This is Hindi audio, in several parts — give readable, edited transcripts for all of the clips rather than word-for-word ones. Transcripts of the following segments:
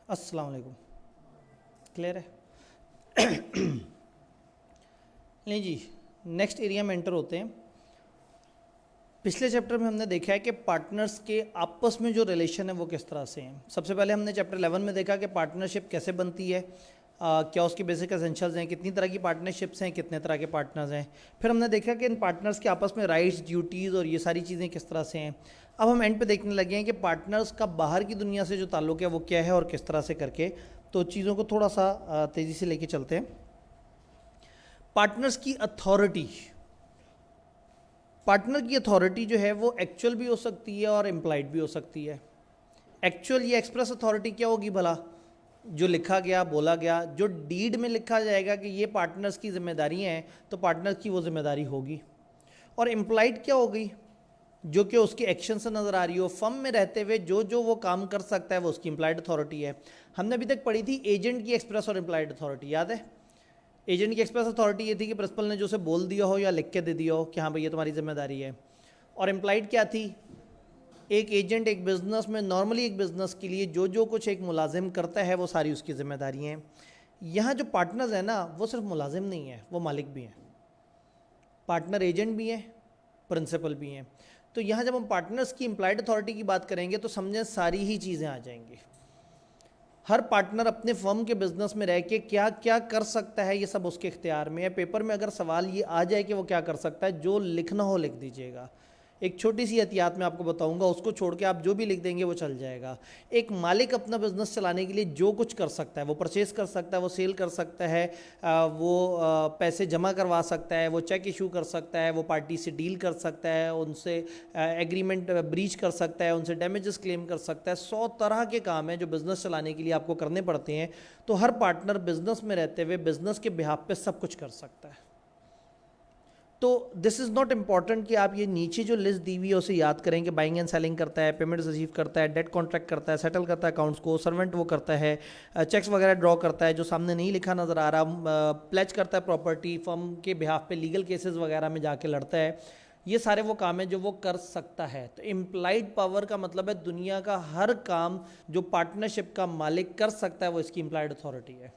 अस्सलाम वालेकुम। क्लियर है? नहीं जी, नेक्स्ट एरिया में एंटर होते हैं। पिछले चैप्टर में हमने देखा है कि पार्टनर्स के आपस में जो रिलेशन है वो किस तरह से हैं। सबसे पहले हमने चैप्टर 11 में देखा कि पार्टनरशिप कैसे बनती है, क्या उसकी बेसिक एसेंशियल्स हैं, कितनी तरह की पार्टनरशिप्स हैं, कितने तरह के पार्टनर्स हैं। फिर हमने देखा कि इन पार्टनर्स के आपस में राइट्स, ड्यूटीज़ और ये सारी चीज़ें किस तरह से हैं। अब हम एंड पे देखने लगे हैं कि पार्टनर्स का बाहर की दुनिया से जो ताल्लुक़ है वो क्या है और किस तरह से करके, तो चीज़ों को थोड़ा सा तेज़ी से लेके चलते हैं। पार्टनर्स की अथॉरिटी, पार्टनर की अथॉरिटी जो है वो एक्चुअल भी हो सकती है और इम्प्लाइड भी हो सकती है। एक्चुअल या एक्सप्रेस अथॉरिटी क्या होगी भला? जो लिखा गया, बोला गया, जो डीड में लिखा जाएगा कि ये पार्टनर्स की जिम्मेदारियाँ हैं तो पार्टनर की वो जिम्मेदारी होगी। और इम्प्लाइड क्या होगी? जो कि उसके एक्शन से नज़र आ रही हो। फर्म में रहते हुए जो जो वो काम कर सकता है वो उसकी इम्प्लाइड अथॉरिटी है। हमने अभी तक पढ़ी थी एजेंट की एक्सप्रेस और इम्प्लाइड अथॉरिटी, याद है? एजेंट की एक्सप्रेस अथॉरिटी ये थी कि प्रिंसिपल ने जो उसे बोल दिया हो या लिख के दे दिया हो कि हाँ भाई ये तुम्हारी जिम्मेदारी है। और इम्प्लाइड क्या थी? एक एजेंट एक बिज़नेस में, नॉर्मली एक बिज़नेस के लिए जो जो कुछ एक मुलाजिम करता है वो सारी उसकी जिम्मेदारी हैं। यहाँ जो पार्टनर्स हैं ना वो सिर्फ मुलाजिम नहीं है, वो मालिक भी हैं। पार्टनर एजेंट भी हैं, प्रिंसिपल भी हैं। तो यहाँ जब हम पार्टनर्स की इम्प्लाइड अथॉरिटी की बात करेंगे तो समझें सारी ही चीज़ें आ जाएंगी। हर पार्टनर अपने फर्म के बिजनेस में रह के क्या क्या कर सकता है ये सब उसके इख्तियार में है। पेपर में अगर सवाल ये आ जाए कि वो क्या कर सकता है, जो लिखना हो लिख दीजिएगा। एक छोटी सी एहतियात मैं आपको बताऊंगा, उसको छोड़ के आप जो भी लिख देंगे वो चल जाएगा। एक मालिक अपना बिजनेस चलाने के लिए जो कुछ कर सकता है, वो परचेस कर सकता है, वो सेल कर सकता है, पैसे जमा करवा सकता है, वो चेक इशू कर सकता है, वो पार्टी से डील कर सकता है, उनसे एग्रीमेंट ब्रीच कर सकता है, उनसे डैमेजेस क्लेम कर सकता है। 100 तरह के काम हैं जो बिज़नेस चलाने के लिए आपको करने पड़ते हैं। तो हर पार्टनर बिजनेस में रहते हुए बिजनेस के बिहाफ पे सब कुछ कर सकता है। तो दिस इज़ नॉट इम्पॉर्टेंट कि आप ये नीचे जो लिस्ट दी हुई है उसे याद करें कि बाइंग एंड सेलिंग करता है, पेमेंट रिसीव करता है, डेट कॉन्ट्रैक्ट करता है, सेटल करता है अकाउंट्स को, सर्वेंट वो करता है, चेक्स वगैरह ड्रॉ करता है जो सामने नहीं लिखा नज़र आ रहा, प्लेज करता है प्रॉपर्टी, फर्म के बिहाफ पे लीगल केसेस वगैरह में जाके लड़ता है। ये सारे वो काम है जो वो कर सकता है। तो इम्प्लाइड पावर का मतलब है दुनिया का हर काम जो पार्टनरशिप का मालिक कर सकता है वो इसकी इम्प्लाइड अथॉरिटी है।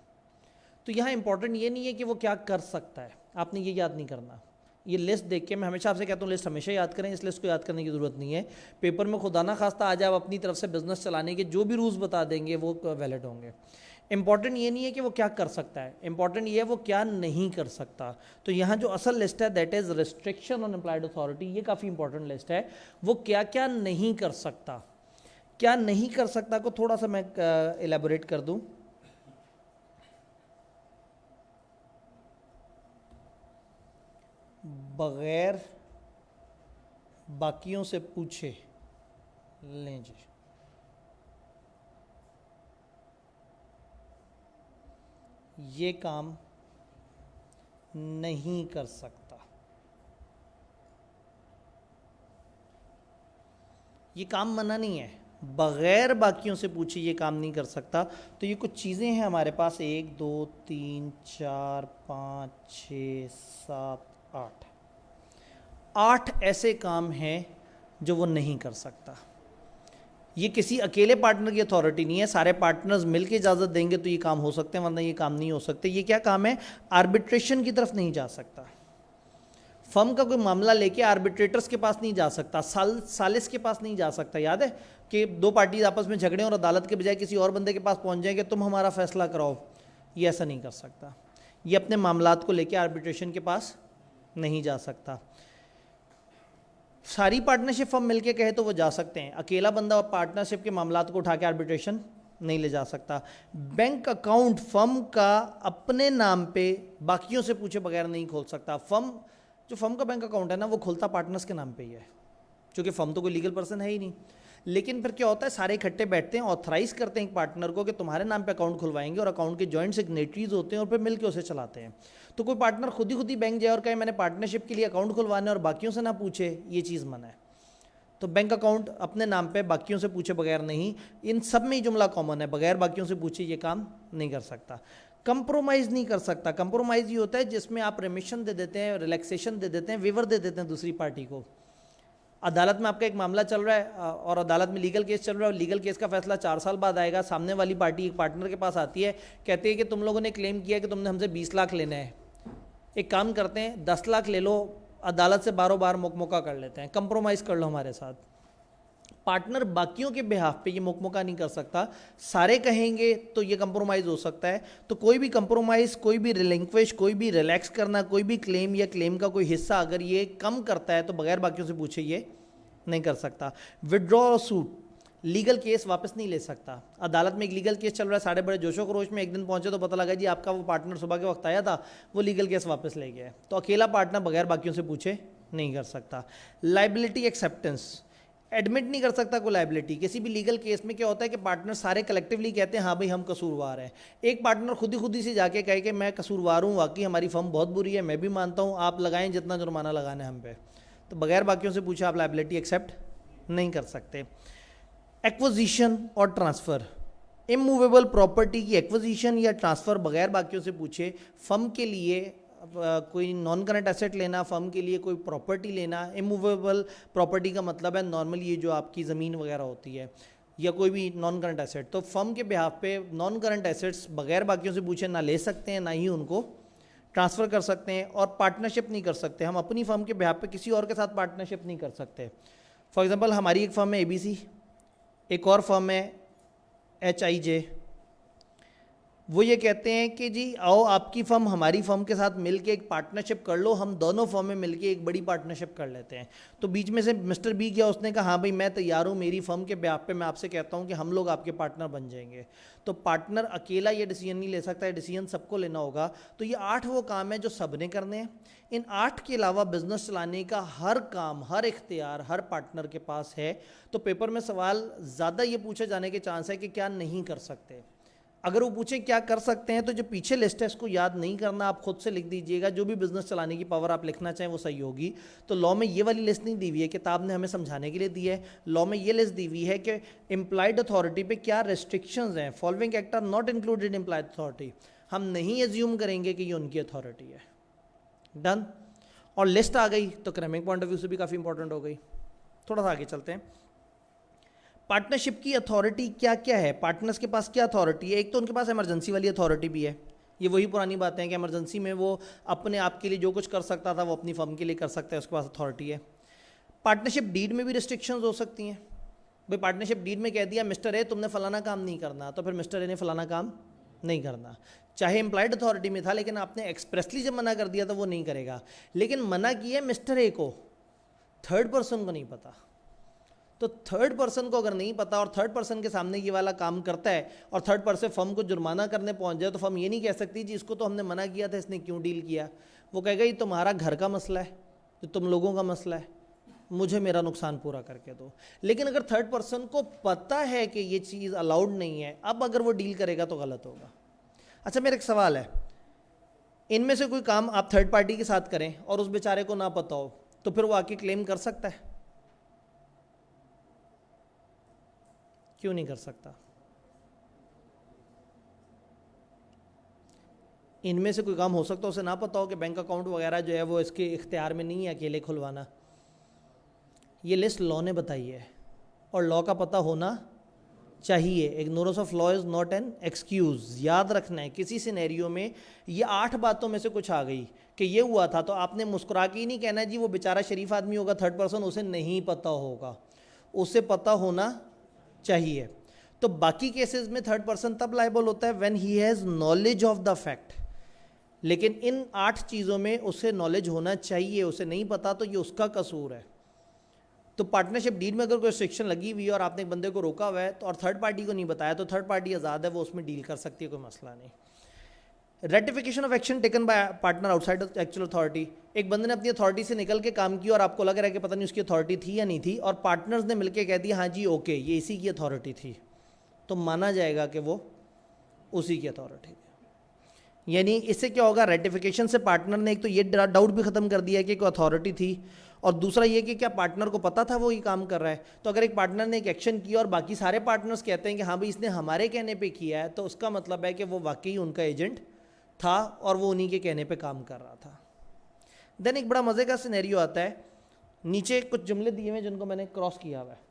तो यहाँ इंपॉर्टेंट ये नहीं है कि वो क्या कर सकता है, आपने ये याद नहीं करना। ये लिस्ट देख के मैं हमेशा आपसे कहता हूँ लिस्ट हमेशा याद करें, इस लिस्ट को याद करने की ज़रूरत नहीं है। पेपर में खुदा ना खास्ता आ जाए आप अपनी तरफ से बिजनेस चलाने के जो भी रूल्स बता देंगे वो वैलिड होंगे। इंपॉर्टेंट ये नहीं है कि वो क्या कर सकता है, इंपॉर्टेंट ये है वो क्या नहीं कर सकता। तो यहाँ जो असल लिस्ट है that is restriction on employed authority, ये काफ़ी इंपॉर्टेंट लिस्ट है। वो क्या क्या नहीं कर सकता, क्या नहीं कर सकता को थोड़ा सा मैं एलेबोरेट कर दूँ। बगैर बाकियों से पूछे, लें जी, ये काम नहीं कर सकता, ये काम मना नहीं है, बगैर बाकियों से पूछे ये काम नहीं कर सकता। तो ये कुछ चीज़ें हैं हमारे पास, 1 2 3 4 5 6 7 8 ऐसे काम हैं जो वो नहीं कर सकता। ये किसी अकेले पार्टनर की अथॉरिटी नहीं है, सारे पार्टनर्स मिलकर इजाज़त देंगे तो ये काम हो सकते हैं, वरना ये काम नहीं हो सकते। ये क्या काम है? आर्बिट्रेशन की तरफ नहीं जा सकता। फर्म का कोई मामला लेके आर्बिट्रेटर्स के पास नहीं जा सकता, सालिस के पास नहीं जा सकता। याद है कि दो पार्टीज आपस में झगड़े और अदालत के बजाय किसी और बंदे के पास पहुंच जाएंगे, तुम हमारा फैसला कराओ, ये ऐसा नहीं कर सकता। ये अपने मामलात को लेके आर्बिट्रेशन के पास नहीं जा सकता। सारी पार्टनरशिप फर्म मिलके कहे तो वो जा सकते हैं, अकेला बंदा पार्टनरशिप के मामलात को उठा के आर्बिट्रेशन नहीं ले जा सकता। बैंक अकाउंट फर्म का अपने नाम पे बाकियों से पूछे बगैर नहीं खोल सकता। जो फर्म का बैंक अकाउंट है ना वो खुलता पार्टनर्स के नाम पे ही है, क्योंकि फर्म तो कोई लीगल पर्सन है ही नहीं। लेकिन फिर क्या होता है, सारे इकट्ठे बैठते हैं, ऑथराइज करते हैं एक पार्टनर को कि तुम्हारे नाम पे अकाउंट खुलवाएंगे, और अकाउंट के जॉइंट सिग्नेटरीज होते हैं और फिर मिलकर उसे चलाते हैं। तो कोई पार्टनर खुद ही बैंक जाए और कहे मैंने पार्टनरशिप के लिए अकाउंट खुलवाना है और बाकियों से ना पूछे, ये चीज़ मना है। तो बैंक अकाउंट अपने नाम पे बाकियों से पूछे बगैर नहीं, इन सब में ही जुमला कॉमन है, बगैर बाकियों से पूछे ये काम नहीं कर सकता। कंप्रोमाइज़ नहीं कर सकता। कंप्रोमाइज़ ये होता है जिसमें आप रेमिशन दे देते हैं, रिलैक्सेशन दे देते हैं, वेवर दे देते हैं दूसरी पार्टी को। अदालत में आपका एक मामला चल रहा है और अदालत में लीगल केस चल रहा है और लीगल केस का फैसला 4 साल बाद आएगा, सामने वाली पार्टी एक पार्टनर के पास आती है, कहती है कि तुम लोगों ने क्लेम किया कि तुमने हमसे 20 लाख लेने हैं, एक काम करते हैं 10 लाख ले लो, अदालत से बारों बार मुकमुका कर लेते हैं, कंप्रोमाइज़ कर लो हमारे साथ। पार्टनर बाकियों के बिहाफ पे ये मुकमुका नहीं कर सकता, सारे कहेंगे तो ये कंप्रोमाइज़ हो सकता है। तो कोई भी कंप्रोमाइज़, कोई भी रिलिंक्विश, कोई भी रिलैक्स करना, कोई भी क्लेम या क्लेम का कोई हिस्सा अगर ये कम करता है तो बगैर बाकियों से पूछे ये नहीं कर सकता। विड्रॉ सूट, लीगल केस वापस नहीं ले सकता। अदालत में एक लीगल केस चल रहा है, सारे बड़े जोशो खरोश में, एक दिन पहुंचे तो पता लगा जी आपका वो पार्टनर सुबह के वक्त आया था, वो लीगल केस वापस ले गया है, तो अकेला पार्टनर बगैर बाकियों से पूछे नहीं कर सकता। लाइबिलिटी एक्सेप्टेंस, एडमिट नहीं कर सकता कोई लाइबिलिटी। किसी भी लीगल केस में क्या होता है कि पार्टनर सारे कलेक्टिवली कहते हैं हाँ भाई हम कसूरवार हैं, एक पार्टनर खुद ही से जाके कहे कि मैं कसूरवार हूँ, वाकई हमारी फर्म बहुत बुरी है, मैं भी मानता हूँ, आप लगाएं जितना जुर्माना लगाना है हम पे, तो बगैर बाकियों से पूछे आप लाइबिलिटी एक्सेप्ट नहीं कर सकते। एक्विजिशन और ट्रांसफ़र, इमूवेबल प्रॉपर्टी की एक्विजिशन या ट्रांसफ़र बगैर बाकियों से पूछे, फर्म के लिए कोई नॉन करंट एसेट लेना, फर्म के लिए कोई प्रॉपर्टी लेना। इमूवेबल प्रॉपर्टी का मतलब है नॉर्मली ये जो आपकी ज़मीन वगैरह होती है या कोई भी नॉन करंट एसेट, तो फर्म के बिहाफ पे नॉन करंट एसेट्स बगैर बाकियों से पूछे ना ले सकते हैं, ना ही उनको ट्रांसफ़र कर सकते हैं। और पार्टनरशिप नहीं कर सकते, हम अपनी फर्म के बिहाफ पे किसी और के साथ पार्टनरशिप नहीं कर सकते। फॉर एग्जांपल हमारी एक फर्म है ABC, एक और फर्म है HIJ, वो ये कहते हैं कि जी आओ आपकी फर्म हमारी फर्म के साथ मिलके एक पार्टनरशिप कर लो, हम दोनों फर्म में मिलके एक बड़ी पार्टनरशिप कर लेते हैं। तो बीच में से मिस्टर B किया, उसने कहा हाँ भाई मैं तैयार हूँ, मेरी फर्म के ब्याह पे मैं आपसे कहता हूँ कि हम लोग आपके पार्टनर बन जाएंगे। तो पार्टनर अकेला ये डिसीजन नहीं ले सकता है, डिसीजन सबको लेना होगा। तो ये 8 वो काम है जो सब ने करने हैं। इन 8 के अलावा बिजनेस चलाने का हर काम, हर इख्तियार हर पार्टनर के पास है। तो पेपर में सवाल ज़्यादा ये पूछे जाने के चांस है कि क्या नहीं कर सकते। अगर वो पूछें क्या कर सकते हैं तो जो पीछे लिस्ट है इसको याद नहीं करना, आप खुद से लिख दीजिएगा, जो भी बिजनेस चलाने की पावर आप लिखना चाहें वो सही होगी। तो लॉ में ये वाली लिस्ट नहीं दी हुई है, किताब ने हमें समझाने के लिए दी है। लॉ में ये लिस्ट दी हुई है कि इम्प्लाइड अथॉरिटी पे क्या रेस्ट्रिक्शंस हैं। Following act are not included implied authority, हम नहीं एज्यूम करेंगे कि ये उनकी अथॉरिटी है। डन। और लिस्ट आ गई तो क्रैमिंग पॉइंट ऑफ व्यू से भी काफ़ी इंपॉर्टेंट हो गई। थोड़ा सा आगे चलते हैं। पार्टनरशिप की अथॉरिटी क्या क्या है, पार्टनर्स के पास क्या अथॉरिटी है। एक तो उनके पास इमरजेंसी वाली अथॉरिटी भी है। ये वही पुरानी बातें हैं कि इमरजेंसी में वो अपने आप के लिए जो कुछ कर सकता था वो अपनी फर्म के लिए कर सकता है, उसके पास अथॉरिटी है। पार्टनरशिप डीड में भी रिस्ट्रिक्शंस हो सकती हैं। भाई पार्टनरशिप डीड में कह दिया मिस्टर ए तुमने फलाना काम नहीं करना, तो फिर मिस्टर ए ने फलाना काम नहीं करना। चाहे एम्प्लॉयड अथॉरिटी में था लेकिन आपने एक्सप्रेसली जब मना कर दिया तो वो नहीं करेगा। लेकिन मना किया मिस्टर ए को, थर्ड पर्सन को नहीं पता। तो थर्ड पर्सन को अगर नहीं पता और थर्ड पर्सन के सामने ये वाला काम करता है और थर्ड पर्सन फर्म को जुर्माना करने पहुंच जाए, तो फर्म ये नहीं कह सकती जी इसको तो हमने मना किया था, इसने क्यों डील किया। वो कहेगा ये तुम्हारा घर का मसला है, ये तुम लोगों का मसला है, मुझे मेरा नुकसान पूरा करके दो। लेकिन अगर थर्ड पर्सन को पता है कि ये चीज़ अलाउड नहीं है, अब अगर वो डील करेगा तो गलत होगा। अच्छा मेरा एक सवाल है, इनमें से कोई काम आप थर्ड पार्टी के साथ करें और उस बेचारे को ना पता हो, तो फिर वो आके क्लेम कर सकता है? क्यों नहीं कर सकता? इनमें से कोई काम हो सकता है उसे ना पता हो कि बैंक अकाउंट वगैरह जो है वो इसके इख्तियार में नहीं है अकेले खुलवाना। ये लिस्ट लॉ ने बताई है और लॉ का पता होना चाहिए। Ignorance of law is not an excuse. याद रखना है किसी सिनेरियो में ये 8 बातों में से कुछ आ गई कि ये हुआ था, तो आपने मुस्कुरा के ही नहीं कहना जी वो बेचारा शरीफ आदमी होगा थर्ड पर्सन, उसे नहीं पता होगा, उसे पता होना चाहिए। तो बाकी केसेस में थर्ड पर्सन तब लायबल होता है when he has knowledge of the fact. लेकिन इन 8 चीज़ों में उसे नॉलेज होना चाहिए, उसे नहीं पता तो ये उसका कसूर है। तो पार्टनरशिप डीड में अगर कोई रिस्ट्रिक्शन लगी हुई है और आपने एक बंदे को रोका हुआ है तो और थर्ड पार्टी को नहीं बताया, तो थर्ड पार्टी आज़ाद है, वो उसमें डील कर सकती है, कोई मसला नहीं। Ratification of action taken by partner outside actual authority. एक बंदे ने अपनी अथॉरिटी से निकल के काम किया और आपको लग रहा है कि पता नहीं उसकी अथॉरिटी थी या नहीं थी, और पार्टनर्स ने मिलकर कह दिया हाँ जी ओके ये इसी की अथॉरिटी थी, तो माना जाएगा कि वो उसी की अथॉरिटी थी। यानी इससे क्या होगा, रेटिफिकेशन से पार्टनर ने एक तो ये डाउट भी ख़त्म कर दिया कि कोई अथॉरिटी थी, और दूसरा ये कि क्या पार्टनर को पता था वो ये काम कर रहा है। तो अगर एक पार्टनर ने एक एक्शन किया और बाकी सारे पार्टनर्स कहते हैं कि हाँ भाई इसने हमारे कहने पे किया है, तो उसका मतलब है कि वो वाकई उनका एजेंट था और वो उन्हीं के कहने पे काम कर रहा था। देन एक बड़ा मज़े का सिनेरियो आता है, नीचे कुछ जुमले दिए हुए जिनको मैंने क्रॉस किया हुआ है।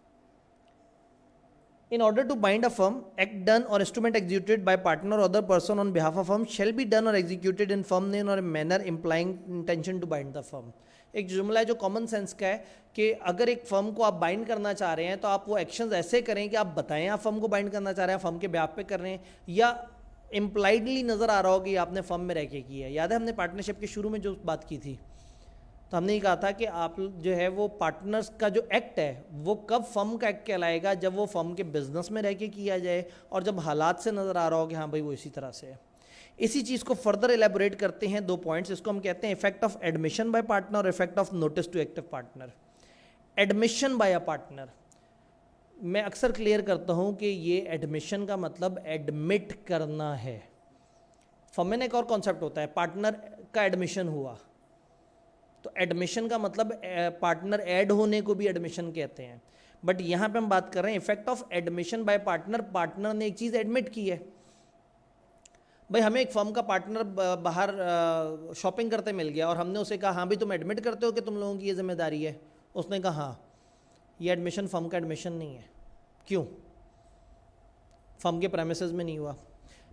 In order to bind a firm, act done or instrument executed by partner or other person on behalf of firm shall be done or executed in firm name or manner implying intention to bind the firm। एक जुमला है जो कॉमन सेंस का है कि अगर एक फर्म को आप बाइंड करना चाह रहे हैं तो आप वो एक्शंस ऐसे करें कि आप बताएं आप फर्म को बाइंड करना चाह रहे हैं, फर्म के ब्याह पे कर रहे हैं, या इम्प्लाइडली नज़र आ रहा हो कि आपने फर्म में रह के की है। याद है हमने पार्टनरशिप के शुरू में जो बात की थी, तो हमने ये कहा था कि आप जो है वो पार्टनर्स का जो एक्ट है वो कब फर्म का एक्ट कहलाएगा, जब वो फर्म के बिजनेस में रह के किया जाए और जब हालात से नज़र आ रहा हो कि हाँ भाई वो इसी तरह से है। इसी चीज़ को फर्दर एलेबोरेट करते हैं 2 पॉइंट्स। इसको हम कहते हैं effect of admission by partner और effect of notice to active partner. Admission by a partner मैं अक्सर क्लियर करता हूँ कि ये एडमिशन का मतलब एडमिट करना है। फर्म में एक और कॉन्सेप्ट होता है, पार्टनर का एडमिशन हुआ, तो एडमिशन का मतलब पार्टनर ऐड होने को भी एडमिशन कहते हैं। बट यहाँ पे हम बात कर रहे हैं effect of admission by partner. Partner ने एक चीज़ एडमिट की है। भाई हमें एक फर्म का पार्टनर बाहर शॉपिंग करते मिल गया और हमने उसे कहा हाँ भाई तुम एडमिट करते हो कि तुम लोगों की ये जिम्मेदारी है। उसने कहा हाँ, ये एडमिशन फर्म का एडमिशन नहीं है। क्यों? फर्म के प्रेमिसेस में नहीं हुआ।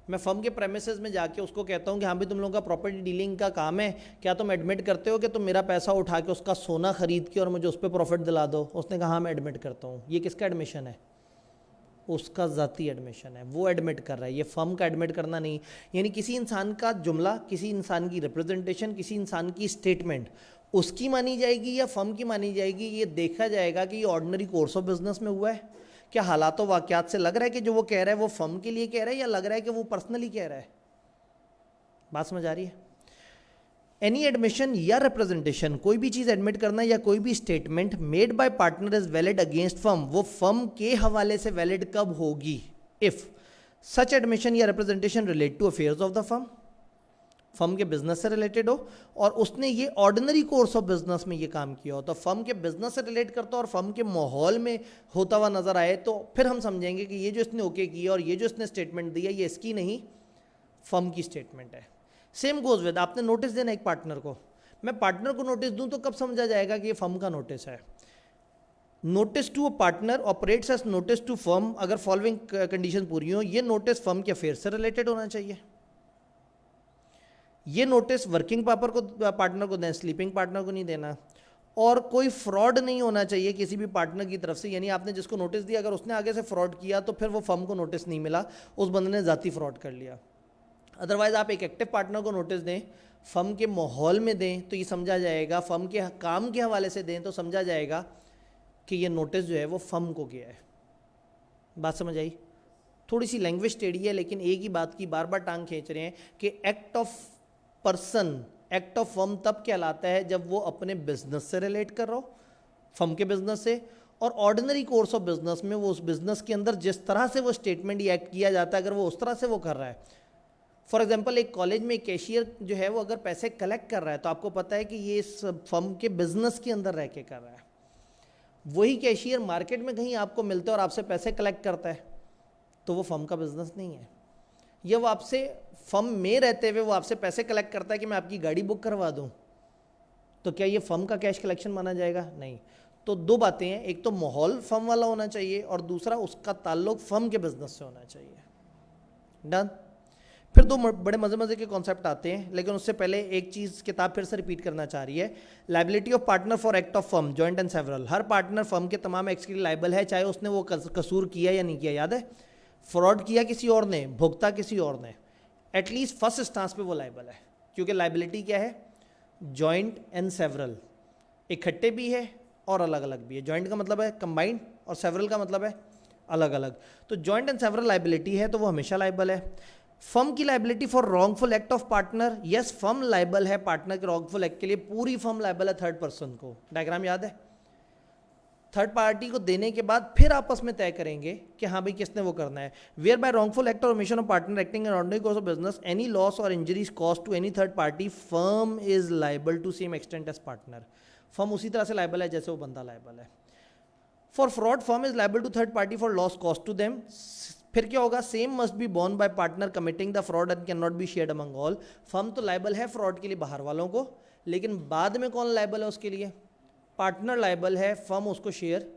मैं फर्म के प्रेमिसेस में जाके उसको कहता हूँ कि हाँ भाई तुम लोगों का प्रॉपर्टी डीलिंग का काम है, क्या तुम एडमिट करते हो कि तुम मेरा पैसा उठा के उसका सोना खरीद के और मुझे उस पर प्रॉफिट दिला दो? उसने कहा हाँ मैं एडमिट करता हूँ। ये किसका एडमिशन है? उसका ज़ाती एडमिशन है, वो एडमिट कर रहा है, ये फर्म का एडमिट करना नहीं। यानी किसी इंसान का जुमला, किसी इंसान की रिप्रेजेंटेशन, किसी इंसान की स्टेटमेंट उसकी मानी जाएगी या फर्म की मानी जाएगी, ये देखा जाएगा कि ये ऑर्डिनरी कोर्स ऑफ बिजनेस में हुआ है, क्या हालातों वाक़यात से लग रहा है कि जो वो कह रहा है वो फर्म के लिए कह रहा है, या लग रहा है कि वो पर्सनली कह रहा है। बात समझ आ रही है? एनी एडमिशन या रिप्रेजेंटेशन, कोई भी चीज़ एडमिट करना या कोई भी statement made by partner is valid against firm, वो फर्म के हवाले से वैलिड कब होगी? इफ सच एडमिशन या representation relate to affairs of the firm, firm के बिजनेस से रिलेटेड हो और उसने ये ऑर्डिनरी कोर्स ऑफ बिजनेस में ये काम किया हो, तो फर्म के बिजनेस से रिलेट करता और फर्म के माहौल में होता हुआ नजर आए, तो फिर हम समझेंगे कि ये जो इसने ओके किया और ये जो इसने स्टेटमेंट दिया ये इसकी नहीं, फर्म की स्टेटमेंट है। सेम गोज विद, आपने नोटिस देना एक पार्टनर को, मैं पार्टनर को नोटिस दूं तो कब समझा जाएगा कि ये फर्म का नोटिस है? Notice to a partner operates as notice to firm अगर फॉलोइंग कंडीशन पूरी हो। ये नोटिस फर्म के अफेयर से रिलेटेड होना चाहिए, ये नोटिस वर्किंग पार्टनर को दें, स्लीपिंग पार्टनर को नहीं देना, और कोई फ्रॉड नहीं होना चाहिए किसी भी पार्टनर की तरफ से। यानी आपने जिसको नोटिस दिया अगर उसने आगे से फ्रॉड किया तो फिर वो फर्म को नोटिस नहीं मिला, उस बंदे ने ज़ाती फ्रॉड कर लिया। अदरवाइज आप एक एक्टिव पार्टनर को नोटिस दें, फर्म के माहौल में दें तो ये समझा जाएगा, फर्म के काम के हवाले से दें तो समझा जाएगा कि ये नोटिस जो है वो फर्म को गया है। बात समझ आई? थोड़ी सी लैंग्वेज टेढ़ी है लेकिन एक ही बात की बार बार टांग खींच रहे हैं कि act of person, act of firm तब कहलाता है जब वो अपने बिजनेस से रिलेट कर रहा हो, फर्म के बिजनेस से, और ऑर्डिनरी कोर्स ऑफ बिजनेस में वो उस बिजनेस के अंदर जिस तरह से वो स्टेटमेंट या एक्ट किया जाता है अगर वो उस तरह से वो कर रहा है। फॉर एग्जांपल एक कॉलेज में एक कैशियर जो है वो अगर पैसे कलेक्ट कर रहा है तो आपको पता है कि ये इस फर्म के बिजनेस के अंदर रह के कर रहा है। वही कैशियर मार्केट में कहीं आपको मिलता है और आपसे पैसे कलेक्ट करता है तो वो फर्म का बिजनेस नहीं है। या वो आपसे फर्म में रहते हुए वो आपसे पैसे कलेक्ट करता है कि मैं आपकी गाड़ी बुक करवा दूं, तो क्या ये फर्म का कैश कलेक्शन माना जाएगा? नहीं। तो दो बातें हैं, एक तो माहौल फर्म वाला होना चाहिए और दूसरा उसका ताल्लुक फर्म के बिजनेस से होना चाहिए। डन। फिर दो बड़े मजे के कॉन्सेप्ट आते हैं, लेकिन उससे पहले एक चीज़ किताब फिर से रिपीट करना चाह रही है। Liability of partner for act of firm joint and several. Her partner firm के तमाम एक्ट्स के लिए लायबल है, चाहे उसने वो कसूर किया या नहीं किया। याद है, फ्रॉड किया किसी और ने, भुगता किसी और ने, एटलीस्ट फर्स्ट स्टांस पे वो लायबल है। क्योंकि लायबिलिटी क्या है? जॉइंट एंड सेवरल, इकट्ठे भी है और अलग अलग भी है। जॉइंट का मतलब है कंबाइंड और सेवरल का मतलब है अलग अलग। तो जॉइंट एंड सेवरल लायबिलिटी है तो वो हमेशा लायबल है। फर्म की liability for wrongful act of partner, yes firm liable है पार्टनर के रॉन्गफुल एक्ट के लिए, पूरी फर्म लायबल है थर्ड पर्सन को। डायग्राम याद है? थर्ड पार्टी को देने के बाद फिर आपस में तय करेंगे कि हाँ भाई किसने वो करना है। वेयर बाय रॉन्गफुल एक्ट और omission of partner acting in ordinary course of business any loss और injuries caused to any third party, firm is liable to same extent as partner. Firm उसी तरह से लायबल है जैसे वो बंदा लायबल है। For fraud firm is liable to third party for loss cause to them. फिर क्या होगा? Same must be borne by partner committing the fraud and can not be shared among all. Firm तो लायबल है फ्रॉड के लिए बाहर वालों को, लेकिन बाद में कौन लायबल है उसके लिए? पार्टनर लायबल है, फर्म उसको शेयर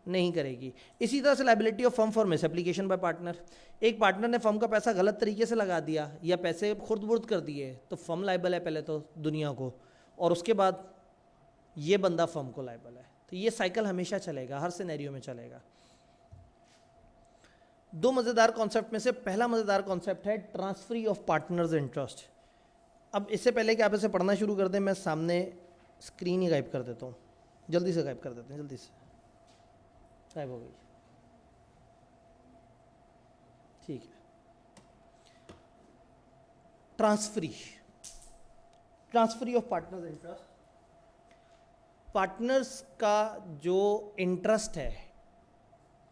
नहीं करेगी। इसी तरह से liability of firm for miss application by partner, एक पार्टनर ने फर्म का पैसा गलत तरीके से लगा दिया या पैसे खुर्द बुर्द कर दिए तो फर्म लायबल है पहले तो दुनिया को, और उसके बाद ये बंदा फर्म को लायबल है। तो ये साइकिल हमेशा चलेगा, हर सिनेरियो में चलेगा। दो मज़ेदार कॉन्सेप्ट में से पहला मज़ेदार कॉन्सेप्ट है ट्रांसफरी ऑफ पार्टनर्स इंटरेस्ट। अब इससे पहले कि आप इसे पढ़ना शुरू कर दें, मैं सामने स्क्रीन ही गायब कर देता हूँ, जल्दी से गायब कर देते हैं, जल्दी से गायब हो गई, ठीक है। Transferee of partners interest, partners का जो इंटरेस्ट है,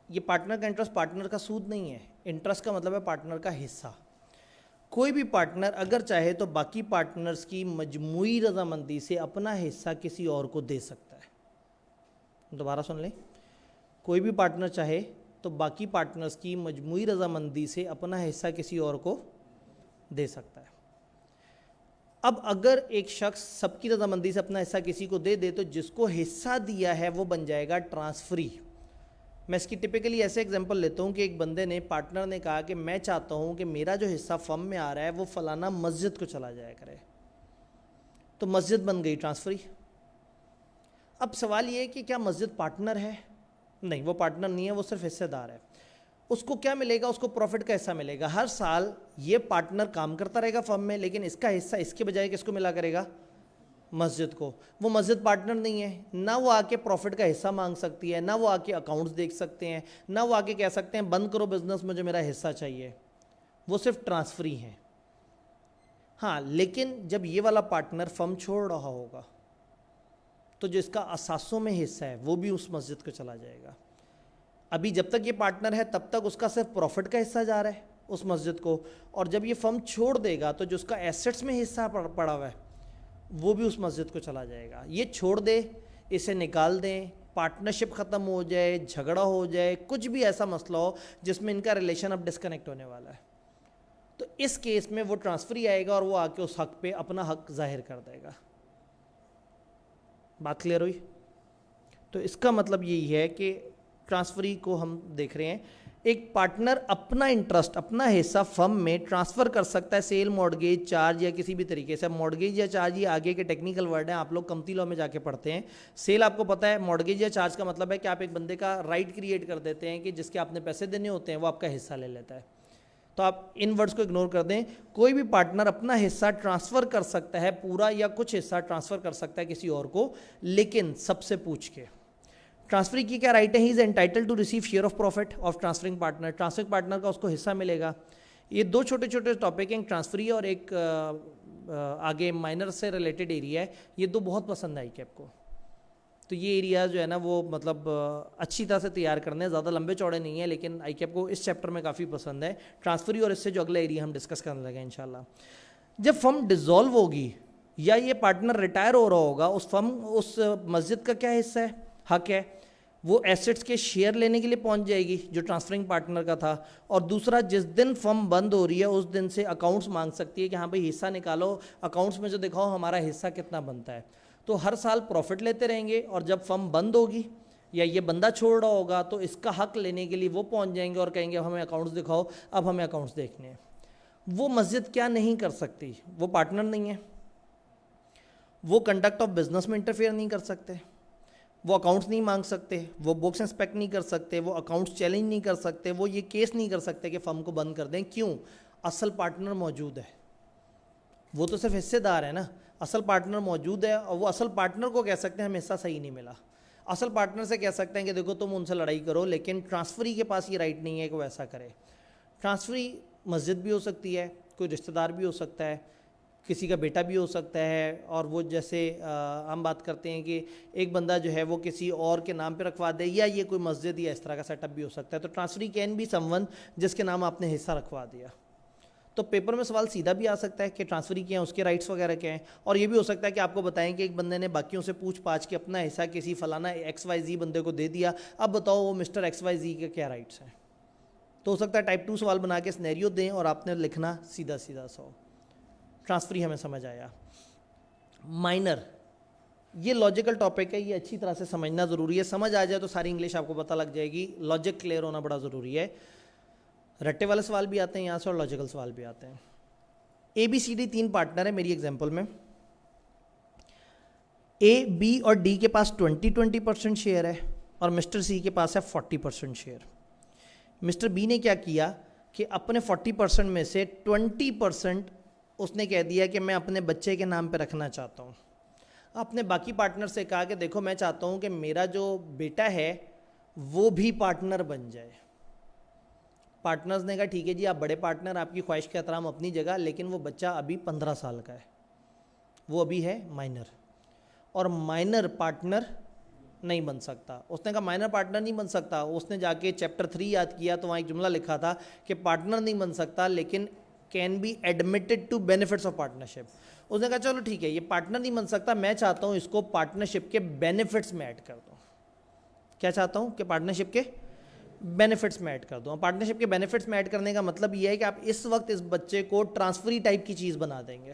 ये पार्टनर का इंटरेस्ट पार्टनर का सूद नहीं है, इंटरेस्ट का मतलब है पार्टनर का हिस्सा। कोई भी पार्टनर अगर चाहे तो बाकी पार्टनर्स की मजमूई रजामंदी से अपना हिस्सा किसी और को दे सकता है। दोबारा सुन लें, कोई भी पार्टनर चाहे तो बाकी पार्टनर्स की मजमूई रजामंदी से अपना हिस्सा किसी और को दे सकता है। अब अगर एक शख्स सबकी रजामंदी से अपना हिस्सा किसी को दे दे तो जिसको हिस्सा दिया है वो बन जाएगा ट्रांसफरी। मैं इसकी टिपिकली ऐसे एग्जांपल लेता हूँ कि एक बंदे ने, पार्टनर ने कहा कि मैं चाहता हूँ कि मेरा जो हिस्सा फर्म में आ रहा है वो फलाना मस्जिद को चला जाया करे, तो मस्जिद बन गई ट्रांसफरी। अब सवाल ये है कि क्या मस्जिद पार्टनर है? नहीं, वो पार्टनर नहीं है, वो सिर्फ हिस्सेदार है। उसको क्या मिलेगा? उसको प्रॉफिट का हिस्सा मिलेगा। हर साल ये पार्टनर काम करता रहेगा फर्म में, लेकिन इसका हिस्सा इसके बजाय किसको मिला करेगा? मस्जिद को। वो मस्जिद पार्टनर नहीं है, ना वो आके प्रॉफिट का हिस्सा मांग सकती है, ना वो आके अकाउंट्स देख सकते हैं, ना वो आके कह सकते हैं बंद करो बिजनेस, मुझे मेरा हिस्सा चाहिए। वो सिर्फ ट्रांसफरी हैं। हाँ, लेकिन जब ये वाला पार्टनर फर्म छोड़ रहा होगा तो जो इसका असासों में हिस्सा है वो भी उस मस्जिद को चला जाएगा। अभी जब तक ये पार्टनर है तब तक उसका सिर्फ प्रॉफिट का हिस्सा जा रहा है उस मस्जिद को, और जब ये फर्म छोड़ देगा तो जो उसका एसेट्स में हिस्सा पड़ा हुआ है वो भी उस मस्जिद को चला जाएगा। ये छोड़ दे, इसे निकाल दें, पार्टनरशिप ख़त्म हो जाए, झगड़ा हो जाए, कुछ भी ऐसा मसला हो जिसमें इनका रिलेशन अब डिस्कनेक्ट होने वाला है, तो इस केस में वो ट्रांसफरी आएगा और वो आके उस हक पे अपना हक जाहिर कर देगा। बात क्लियर हुई? तो इसका मतलब यही है कि ट्रांसफरी को हम देख रहे हैं, एक पार्टनर अपना इंटरेस्ट, अपना हिस्सा फर्म में ट्रांसफ़र कर सकता है सेल, मॉर्गेज, चार्ज या किसी भी तरीके से। मॉर्गेज या चार्ज ये आगे के टेक्निकल वर्ड हैं, आप लोग कमती लॉ में जाके पढ़ते हैं। सेल आपको पता है, मॉर्गेज या चार्ज का मतलब है कि आप एक बंदे का राइट क्रिएट कर देते हैं कि जिसके आपने पैसे देने होते हैं वो आपका हिस्सा ले लेता है। तो आप इन वर्ड्स को इग्नोर कर दें। कोई भी पार्टनर अपना हिस्सा ट्रांसफ़र कर सकता है, पूरा या कुछ हिस्सा ट्रांसफ़र कर सकता है किसी और को, लेकिन सबसे पूछ के। ट्रांसफरी की क्या राइट है? He is entitle to receive share of profit of transferring partner. Transferring partner का उसको हिस्सा मिलेगा। ये दो छोटे छोटे टॉपिक हैं, ट्रांसफरी और एक आगे माइनर से रिलेटेड एरिया है। ये दो बहुत पसंद आई कैप को, तो ये एरिया जो है ना वो मतलब अच्छी तरह से तैयार करने, ज़्यादा लंबे चौड़े नहीं है, लेकिन आई कैप को इस चैप्टर में काफ़ी पसंद है ट्रांसफरी, और इससे जो अगला एरिया हम डिस्कस करने लगे इंशाल्लाह। जब फर्म डिसॉल्व होगी या ये पार्टनर रिटायर हो रहा होगा, उस फर्म, उस मस्जिद का क्या हिस्सा है, हक है? वो एसेट्स के शेयर लेने के लिए पहुंच जाएगी जो ट्रांसफरिंग पार्टनर का था। और दूसरा, जिस दिन फर्म बंद हो रही है उस दिन से अकाउंट्स मांग सकती है कि हाँ भाई हिस्सा निकालो, अकाउंट्स में जो दिखाओ हमारा हिस्सा कितना बनता है। तो हर साल प्रॉफिट लेते रहेंगे, और जब फर्म बंद होगी या ये बंदा छोड़ रहा होगा तो इसका हक लेने के लिए वो पहुंच जाएंगे और कहेंगे अब हमें अकाउंट्स दिखाओ, अब हमें अकाउंट्स देखने हैं। वो मस्जिद क्या नहीं कर सकती? वो पार्टनर नहीं है, वो कंडक्ट ऑफ बिजनेस में इंटरफेयर नहीं कर सकते, वो अकाउंट्स नहीं मांग सकते, वो बुक्स इंस्पेक्ट नहीं कर सकते, वो अकाउंट्स चैलेंज नहीं कर सकते, वो ये केस नहीं कर सकते कि फर्म को बंद कर दें। क्यों? असल पार्टनर मौजूद है। वो तो सिर्फ हिस्सेदार है ना, असल पार्टनर मौजूद है, और वो असल पार्टनर को कह सकते हैं हमें हिस्सा सही नहीं मिला। असल पार्टनर से कह सकते हैं कि देखो तुम उनसे लड़ाई करो, लेकिन ट्रांसफरी के पास ये राइट नहीं है कि वो ऐसा करे। ट्रांसफरी मस्जिद भी हो सकती है, कोई रिश्तेदार भी हो सकता है, किसी का बेटा भी हो सकता है, और वो जैसे हम बात करते हैं कि एक बंदा जो है वो किसी और के नाम पे रखवा दे, या ये कोई मस्जिद या इस तरह का सेटअप भी हो सकता है। तो ट्रांसफरी कैन बी समवन जिसके नाम आपने हिस्सा रखवा दिया। तो पेपर में सवाल सीधा भी आ सकता है कि ट्रांसफरी क्या है, उसके राइट्स वगैरह क्या हैं, और ये भी हो सकता है कि आपको बताएं कि एक बंदे ने बाकियों से पूछ पाछ के अपना हिस्सा किसी फलाना XYZ बंदे को दे दिया, अब बताओ वो मिस्टर XYZ के क्या राइट्स हैं। तो हो सकता है टाइप 2 सवाल बना के सिनेरियो दें और आपने लिखना सीधा सीधा 100। ट्रांसफरी हमें समझ आया। माइनर, ये लॉजिकल टॉपिक है, ये अच्छी तरह से समझना ज़रूरी है। समझ आ जाए तो सारी इंग्लिश आपको पता लग जाएगी। लॉजिक क्लियर होना बड़ा ज़रूरी है। रट्टे वाले सवाल भी आते हैं यहाँ से और लॉजिकल सवाल भी आते हैं। ABCD 3 पार्टनर है मेरी एग्जाम्पल में। A, B और D के पास 20% शेयर है और मिस्टर C के पास है 40% शेयर। मिस्टर B ने क्या किया कि अपने 40% में से 20% उसने कह दिया कि मैं अपने बच्चे के नाम पे रखना चाहता हूँ। अपने बाकी पार्टनर से कहा कि देखो मैं चाहता हूँ कि मेरा जो बेटा है वो भी पार्टनर बन जाए। पार्टनर्स ने कहा ठीक है जी, आप बड़े पार्टनर, आपकी ख्वाहिश का एहतराम अपनी जगह, लेकिन वो बच्चा अभी 15 साल का है, वो अभी है माइनर, और माइनर पार्टनर नहीं बन सकता। उसने कहा माइनर पार्टनर नहीं बन सकता। उसने जाके चैप्टर 3 याद किया तो वहाँ एक जुमला लिखा था कि पार्टनर नहीं बन सकता लेकिन can be admitted to benefits of partnership. उसने कहा चलो ठीक है, ये पार्टनर नहीं बन सकता, मैं चाहता हूँ इसको पार्टनरशिप के बेनिफिट्स में ऐड कर दूँ। क्या चाहता हूँ कि पार्टनरशिप के बेनिफिट्स में ऐड कर दूँ। पार्टनरशिप के बेनिफिट्स में ऐड करने का मतलब ये है कि आप इस वक्त इस बच्चे को ट्रांसफरी टाइप की चीज़ बना देंगे।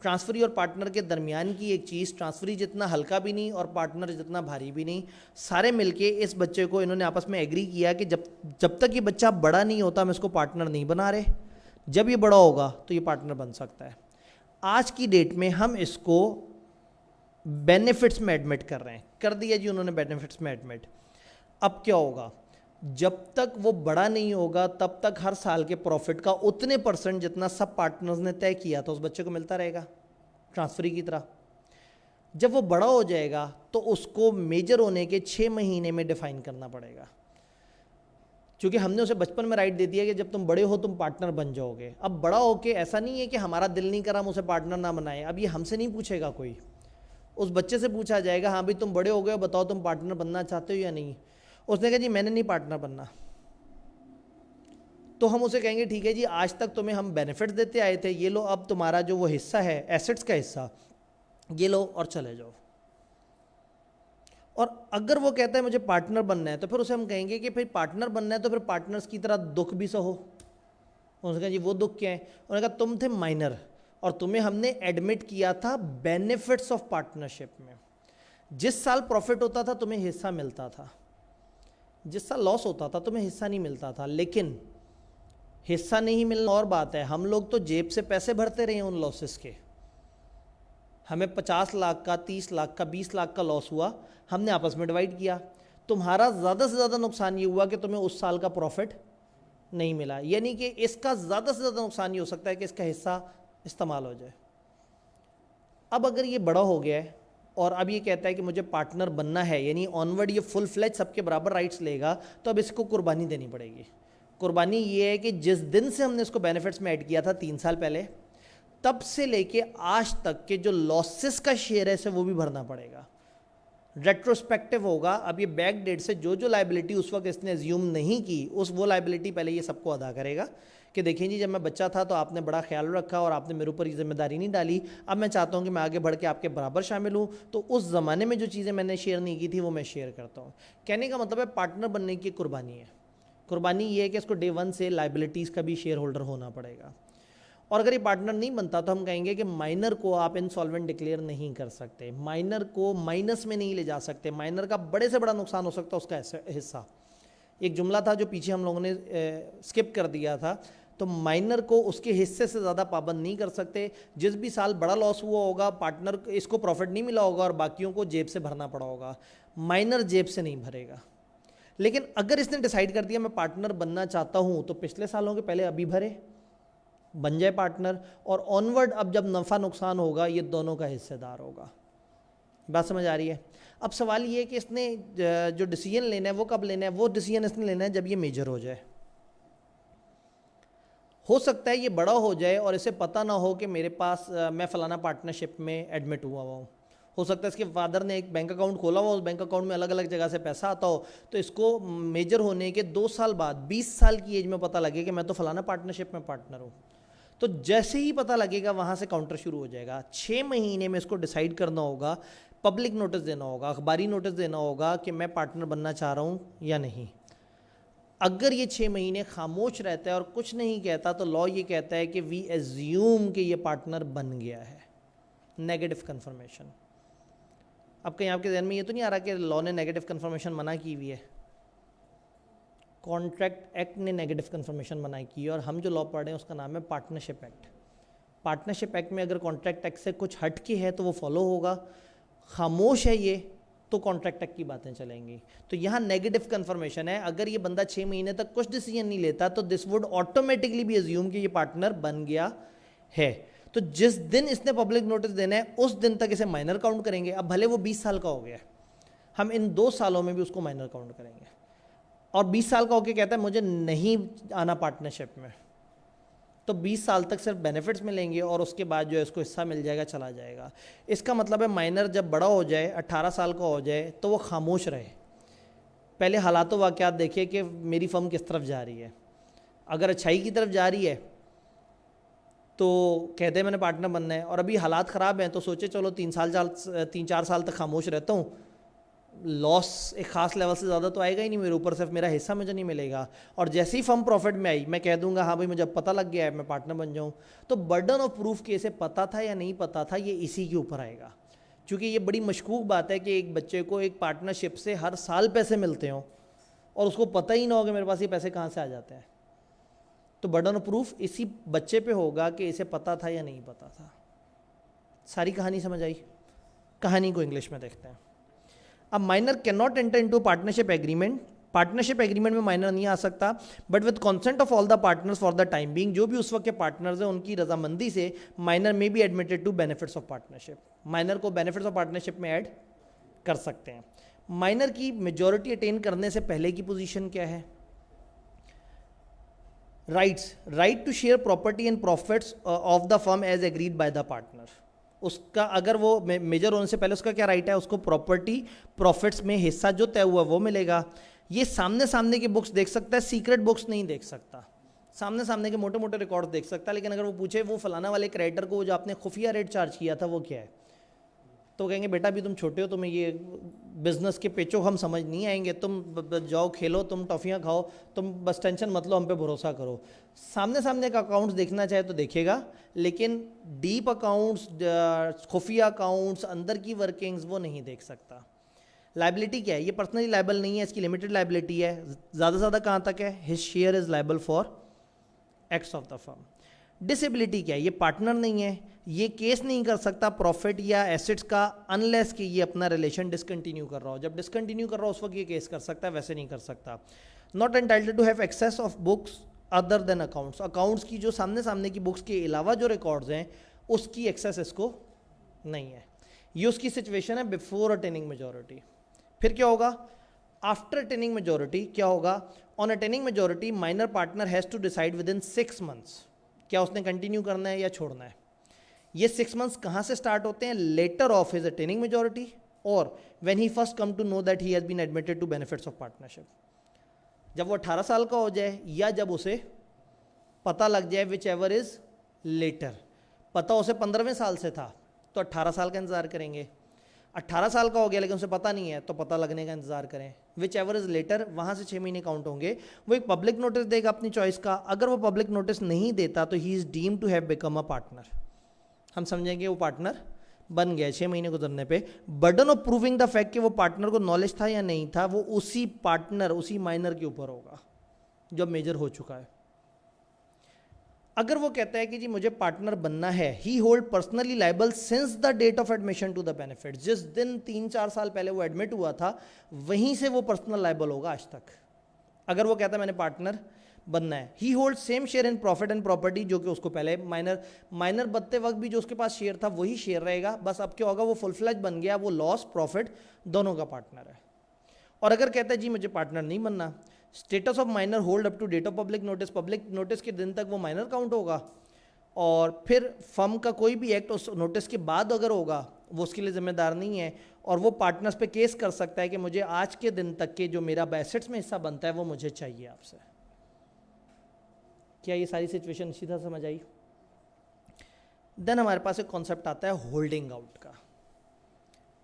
ट्रांसफरी और पार्टनर के दरमियान की एक चीज़, ट्रांसफरी जितना हल्का भी नहीं और पार्टनर जितना भारी भी नहीं, सारे मिलके इस बच्चे को इन्होंने आपस में एग्री किया कि जब तक ये बच्चा बड़ा नहीं होता हम इसको पार्टनर नहीं बना रहे, जब ये बड़ा होगा तो ये पार्टनर बन सकता है। आज की डेट में हम इसको बेनिफिट्स में एडमिट कर रहे हैं। कर दिया जी उन्होंने बेनिफिट्स में एडमिट। अब क्या होगा, जब तक वो बड़ा नहीं होगा तब तक हर साल के प्रॉफिट का उतने % जितना सब पार्टनर्स ने तय किया था उस बच्चे को मिलता रहेगा ट्रांसफरी की तरह। जब वो बड़ा हो जाएगा तो उसको मेजर होने के 6 महीने में डिफाइन करना पड़ेगा, क्योंकि हमने उसे बचपन में राइट दे दिया कि जब तुम बड़े हो तुम पार्टनर बन जाओगे। अब बड़ा होके ऐसा नहीं है कि हमारा दिल नहीं करा हम उसे पार्टनर ना बनाए। अब ये हमसे नहीं पूछेगा कोई, उस बच्चे से पूछा जाएगा हाँ भाई तुम बड़े हो गए हो, बताओ तुम पार्टनर बनना चाहते हो या नहीं। उसने कहा जी मैंने नहीं पार्टनर बनना, तो हम उसे कहेंगे ठीक है जी, आज तक तुम्हें हम बेनिफिट देते आए थे, ये लो अब तुम्हारा जो वो हिस्सा है एसेट्स का हिस्सा ये लो और चले जाओ। और अगर वो कहता है मुझे पार्टनर बनना है तो फिर उसे हम कहेंगे कि फिर पार्टनर बनना है तो फिर पार्टनर्स की तरह दुख भी सहो। उसने कहा जी वो दुख क्या है। उन्होंने कहा तुम थे माइनर और तुम्हें हमने एडमिट किया था बेनिफिट्स ऑफ पार्टनरशिप में। जिस साल प्रॉफिट होता था तुम्हें हिस्सा मिलता था, जिस साल लॉस होता था तुम्हें हिस्सा नहीं मिलता था। लेकिन हिस्सा नहीं मिलना और बात है, हम लोग तो जेब से पैसे भरते रहे उन लॉसेस के। हमें 50 लाख का, 30 लाख का, 20 लाख का लॉस हुआ, हमने आपस में डिवाइड किया। तुम्हारा ज़्यादा से ज़्यादा नुकसान ये हुआ कि तुम्हें उस साल का प्रॉफिट नहीं मिला, यानी कि इसका ज़्यादा से ज़्यादा नुकसान ये हो सकता है कि इसका हिस्सा इस्तेमाल हो जाए। अब अगर ये बड़ा हो गया है और अब ये कहता है कि मुझे पार्टनर बनना है, यानी ऑनवर्ड ये फुल फ्लेज सबके बराबर राइट्स लेगा, तो अब इसको कुर्बानी देनी पड़ेगी। कुर्बानी ये है कि जिस दिन से हमने इसको बेनिफिट्स में ऐड किया था 3 साल पहले, तब से लेके आज तक के जो लॉसेस का शेयर है इसे वो भी भरना पड़ेगा। रेट्रोस्पेक्टिव होगा। अब ये बैक डेट से जो जो लाइबिलिटी उस वक्त इसने एज्यूम नहीं की उस वो लाइबिलिटी पहले ये सबको अदा करेगा कि देखिए जी जब मैं बच्चा था तो आपने बड़ा ख्याल रखा और आपने मेरे ऊपर ये जिम्मेदारी नहीं डाली, अब मैं चाहता हूँ कि मैं आगे बढ़ के आपके बराबर शामिल हूँ, तो उस ज़माने में जो चीज़ें मैंने शेयर नहीं की थी वो मैं शेयर करता हूँ। कहने का मतलब है पार्टनर बनने की कुर्बानी है। कुर्बानी ये है कि इसको डे 1 से लाइबिलिटीज़ का भी शेयर होल्डर होना पड़ेगा। और अगर ये पार्टनर नहीं बनता तो हम कहेंगे कि माइनर को आप इंसॉल्वेंट डिक्लेयर नहीं कर सकते, माइनर को माइनस में नहीं ले जा सकते, माइनर का बड़े से बड़ा नुकसान हो सकता है उसका हिस्सा। एक जुमला था जो पीछे हम लोगों ने स्किप कर दिया था, तो माइनर को उसके हिस्से से ज़्यादा पाबंद नहीं कर सकते। जिस भी साल बड़ा लॉस हुआ होगा, पार्टनर इसको प्रॉफिट नहीं मिला होगा और बाकियों को जेब से भरना पड़ा होगा, माइनर जेब से नहीं भरेगा। लेकिन अगर इसने डिसाइड कर दिया मैं पार्टनर बनना चाहता हूँ, तो पिछले सालों के पहले अभी भरे, बन जाए पार्टनर, और ऑनवर्ड अब जब नफ़ा नुकसान होगा ये दोनों का हिस्सेदार होगा। बात समझ आ रही है। अब सवाल ये है कि इसने जो डिसीजन लेना है वो कब लेना है। वो डिसीजन इसने लेना है जब ये मेजर हो जाए। हो सकता है ये बड़ा हो जाए और इसे पता ना हो कि मेरे पास मैं फ़लाना पार्टनरशिप में एडमिट हुआ हूँ। हो सकता है इसके फादर ने एक बैंक अकाउंट खोला हुआ, उस बैंक अकाउंट में अलग अलग जगह से पैसा आता हो, तो इसको मेजर होने के 2 साल बाद 20 साल की एज में पता लगे कि मैं तो फ़लाना पार्टनरशिप में पार्टनर हूँ। तो जैसे ही पता लगेगा वहाँ से काउंटर शुरू हो जाएगा। 6 महीने में इसको डिसाइड करना होगा, पब्लिक नोटिस देना होगा, अखबारी नोटिस देना होगा कि मैं पार्टनर बनना चाह रहा हूँ या नहीं। अगर ये 6 महीने खामोश रहता है और कुछ नहीं कहता तो लॉ ये कहता है कि वी एज्यूम कि ये पार्टनर बन गया है, नेगेटिव कन्फर्मेशन। अब कहीं आपके ध्यान में ये तो नहीं आ रहा कि लॉ ने नेगेटिव कन्फर्मेशन मना की हुई है, कॉन्ट्रैक्ट एक्ट ने नेगेटिव कन्फर्मेशन मना की है, और हम जो लॉ पढ़ रहे हैं उसका नाम है पार्टनरशिप एक्ट। पार्टनरशिप एक्ट में अगर कॉन्ट्रैक्ट एक्ट से कुछ हट के है तो वो फॉलो होगा, खामोश है ये तो कॉन्ट्रैक्ट एक्ट की बातें चलेंगी। तो यहाँ नेगेटिव कन्फर्मेशन है, अगर ये बंदा 6 महीने तक कुछ डिसीजन नहीं लेता तो this would automatically be assume कि ये पार्टनर बन गया है। तो जिस दिन इसने पब्लिक नोटिस देना है उस दिन तक इसे माइनर काउंट करेंगे। अब भले वो 20 साल का हो गया, हम इन 2 सालों में भी उसको माइनर काउंट करेंगे। और 20 साल का होकर कहता है मुझे नहीं आना पार्टनरशिप में, तो 20 साल तक सिर्फ बेनिफिट्स मिलेंगे और उसके बाद जो है इसको हिस्सा मिल जाएगा, चला जाएगा। इसका मतलब है माइनर जब बड़ा हो जाए, 18 साल का हो जाए, तो वो खामोश रहे, पहले हालात वाक़यात देखे कि मेरी फर्म किस तरफ जा रही है। अगर अच्छाई की तरफ जा रही है तो कहते हैं मैंने पार्टनर बनना है, और अभी हालात ख़राब हैं तो सोचे चलो 3-4 साल तक खामोश रहता हूँ, लॉस एक ख़ास लेवल से ज़्यादा तो आएगा ही नहीं मेरे ऊपर, सिर्फ मेरा हिस्सा मुझे नहीं मिलेगा। और जैसे ही फर्म प्रॉफिट में आई मैं कह दूंगा हाँ भाई मुझे पता लग गया है, मैं पार्टनर बन जाऊँ। तो बर्डन ऑफ प्रूफ कि इसे पता था या नहीं पता था ये इसी के ऊपर आएगा, क्योंकि ये बड़ी मशकूक बात है कि एक बच्चे को एक पार्टनरशिप से हर साल पैसे मिलते हों और उसको पता ही ना हो कि मेरे पास ये पैसे कहाँ से आ जाते हैं। तो बर्डन ऑफ प्रूफ इसी बच्चे पे होगा कि इसे पता था या नहीं पता था। सारी कहानी समझ आई? कहानी को इंग्लिश में देखते हैं। अब minor can not enter into partnership agreement. Partnership agreement में माइनर नहीं आ सकता, but with consent of all the partners for the time being, जो भी उस वक्त के पार्टनर्स हैं उनकी रजामंदी से माइनर में be admitted to benefits of partnership. Minor को बेनिफिट्स ऑफ पार्टनरशिप में ऐड कर सकते हैं। माइनर की मेजॉरिटी अटेन करने से पहले की पोजीशन क्या है? Right to share property and profits of the firm as agreed by the partner. उसका अगर वो मेजर होने से पहले उसका क्या राइट है? उसको प्रॉपर्टी प्रॉफिट्स में हिस्सा जो तय हुआ वो मिलेगा। ये सामने की बुक्स देख सकता है, सीक्रेट बुक्स नहीं देख सकता। सामने के मोटे मोटे रिकॉर्ड्स देख सकता है, लेकिन अगर वो पूछे वो फलाना वाले क्रेडिटर को जो आपने खुफिया रेट चार्ज किया था वो क्या है, तो कहेंगे बेटा अभी तुम छोटे हो, तुम्हें ये बिजनेस के पेचो हम समझ नहीं आएंगे, तुम जाओ खेलो, तुम टॉफ़ियाँ खाओ, तुम बस टेंशन मत लो, हम पे भरोसा करो। सामने का अकाउंट्स देखना चाहे तो देखेगा, लेकिन डीप अकाउंट्स, खुफिया अकाउंट्स, अंदर की वर्किंग्स वो नहीं देख सकता। लाइबिलिटी क्या है? ये पर्सनली लाइबल नहीं है, इसकी लिमिटेड लाइबिलिटी है। ज़्यादा से ज़्यादा कहाँ तक है? His share is liable for acts of the firm. Disability क्या है? ये पार्टनर नहीं है, ये केस नहीं कर सकता प्रॉफिट या एसेट्स का अनलेस कि ये अपना रिलेशन डिसकंटिन्यू कर रहा हो। जब डिसकंटिन्यू कर रहा हो उस वक्त ये केस कर सकता है, वैसे नहीं कर सकता। Not entitled to have access of books other than accounts. Accounts की जो सामने की बुक्स के अलावा जो रिकॉर्ड्स हैं उसकी एक्सेस इसको नहीं है। ये उसकी सिचुएशन है बिफोर अटेनिंग मेजॉरिटी। फिर क्या होगा? आफ्टर अटेनिंग मेजॉरिटी क्या होगा? On attaining majority minor partner has to decide within 6 months क्या उसने कंटिन्यू करना है या छोड़ना है। ये 6 मंथ्स कहाँ से स्टार्ट होते हैं? Later of his attaining majority और when he first come to know that he has been admitted to benefits of partnership. जब वो 18 साल का हो जाए या जब उसे पता लग जाए, विच एवर इज लेटर। पता उसे 15वें साल से था तो 18 साल का इंतज़ार करेंगे। 18 साल का हो गया लेकिन उसे पता नहीं है तो पता लगने का इंतज़ार करें। विच एवर इज़ लेटर, वहाँ से 6 महीने काउंट होंगे। वो एक पब्लिक नोटिस देगा अपनी चॉइस का। अगर वो पब्लिक नोटिस नहीं देता तो he is deemed to have become a partner. हम समझेंगे वो पार्टनर बन गया 6 महीने गुजरने पे। Burden of proving the fact कि वो पार्टनर को नॉलेज था या नहीं था, वो उसी पार्टनर, उसी माइनर के ऊपर होगा जो मेजर हो चुका है। अगर वो कहता है कि जी मुझे पार्टनर बनना है, he hold personally liable since the date of admission to the benefit. जिस दिन 3-4 साल पहले वो एडमिट हुआ था वहीं से वो पर्सनल लाइबल होगा आज तक। अगर वो कहता है मैंने पार्टनर बनना है, he hold same share in profit and property, जो कि उसको पहले माइनर बनते वक्त भी जो उसके पास शेयर था वही शेयर रहेगा। बस अब क्या होगा? वो फुल फ्लैज बन गया, वो लॉस प्रॉफिट दोनों का पार्टनर है। और अगर कहता है जी मुझे पार्टनर नहीं बनना, status of minor hold up to date of public notice. Public notice के दिन तक वो माइनर काउंट होगा, और फिर फर्म का कोई भी एक्ट उस नोटिस के बाद अगर होगा वो उसके लिए जिम्मेदार नहीं है, और वो पार्टनर्स पे केस कर सकता है कि मुझे आज के दिन तक के जो मेरा एसेट्स में हिस्सा बनता है वो मुझे चाहिए आपसे। क्या ये सारी सिचुएशन इसी तरह समझ आई? देन हमारे पास एक कॉन्सेप्ट आता है होल्डिंग आउट का।